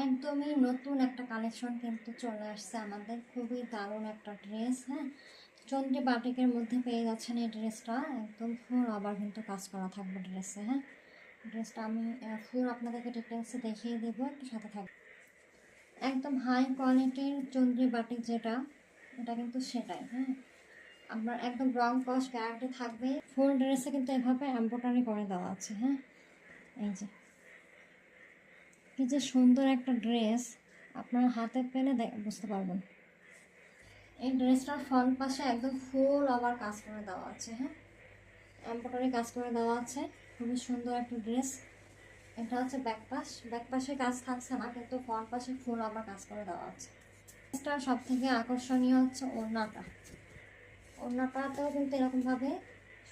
একদমই নতুন একটা কালেকশন কিন্তু চলে আসছে আমাদের, খুবই দারুণ একটা ড্রেস। হ্যাঁ, চন্দ্রী বাটিকের মধ্যে পেয়ে যাচ্ছেন এই ড্রেসটা। একদম ফুল আবার কিন্তু কাজ করা থাকবে ড্রেসে। হ্যাঁ, ড্রেসটা আমি ফুল আপনাদেরকে ডিটেলসে দেখিয়ে দেবো, একটু সাথে থাকবে। একদম হাই কোয়ালিটির চন্দ্রী বাটিক যেটা, এটা কিন্তু সেটাই। হ্যাঁ, আপনার একদম রং কস গ্যারান্টি থাকবে। ফুল ড্রেসে কিন্তু এভাবে এমব্রয়ডারি করে দেওয়া আছে। হ্যাঁ, এই যে কি যে সুন্দর একটা ড্রেস, আপনার হাতে পেলে বুঝতে পারবেন। এই ড্রেসটার ফ্রন্ট পাশে একদম ফুল আবার কাজ করে দেওয়া আছে। হ্যাঁ, এমব্রয়ডারি কাজ করে দেওয়া আছে, খুবই সুন্দর একটা ড্রেস। এটা হচ্ছে ব্যাক পাশ, ব্যাক পাশে কাজ থাকছে না, কিন্তু ফ্রন্ট পাশে ফুল আবার কাজ করে দেওয়া আছে। ড্রেসটার সব থেকে আকর্ষণীয় হচ্ছে ওড়নাটা। ওড়নাটাতেও কিন্তু এরকমভাবে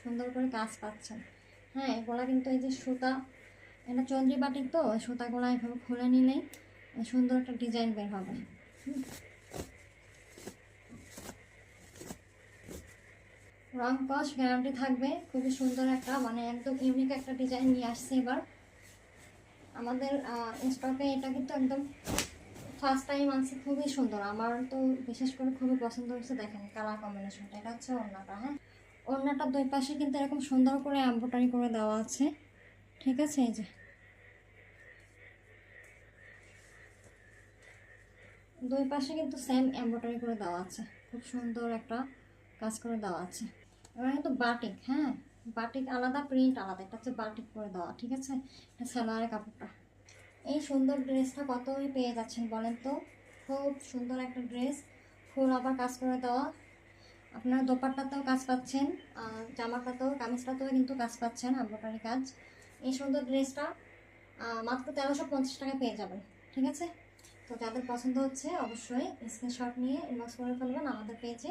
সুন্দর করে কাজ পাচ্ছেন। হ্যাঁ, এগুলা কিন্তু এই যে সুতা, এটা চন্দ্রী বাটিক তো, সুতাগুলো এভাবে খুলে নিলেই সুন্দর একটা ডিজাইন বের হবে। রং কস গ্যারান্টি থাকবে। খুবই সুন্দর একটা, মানে একদম ইউনিক একটা ডিজাইন নিয়ে আসছে এবার আমাদের স্টকে। এটা কিন্তু একদম ফার্স্ট টাইম আনছে, খুবই সুন্দর। আমার তো বিশেষ করে খুবই পছন্দ হয়েছে। দেখেন কালার কম্বিনেশনটা, এটা হচ্ছে ওড়নাটা। হ্যাঁ, ওড়নাটার দুই পাশে কিন্তু এরকম সুন্দর করে এমব্রয়ডারি করে দেওয়া আছে। ঠিক আছে, এই যে দুই পাশে কিন্তু সেম এমব্রয়ডারি করে দেওয়া আছে, খুব সুন্দর একটা কাজ করে দেওয়া আছে। এবার কিন্তু বাটিক। হ্যাঁ, বাটিক আলাদা, প্রিন্ট আলাদা। এটা হচ্ছে বাটিক করে দেওয়া। ঠিক আছে, এটা সালোয়ারের কাপড়টা। এই সুন্দর ড্রেসটা কতই পেয়ে যাচ্ছেন বলেন তো? খুব সুন্দর একটা ড্রেস, ফুল আবার কাজ করে দেওয়া। আপনার দোপাট্টাতেও কাজ পাচ্ছেন, জামাটাতেও, কামিজটাতেও কিন্তু কাজ পাচ্ছেন, এমব্রয়ডারি কাজ। এই সুন্দর ড্রেসটা মাত্র 1350 টাকা পেয়ে যাবেন। ঠিক আছে, তো যাদের পছন্দ হচ্ছে অবশ্যই স্ক্রিনশট নিয়ে ইনবক্স করে ফেলবেন আমাদের পেজে।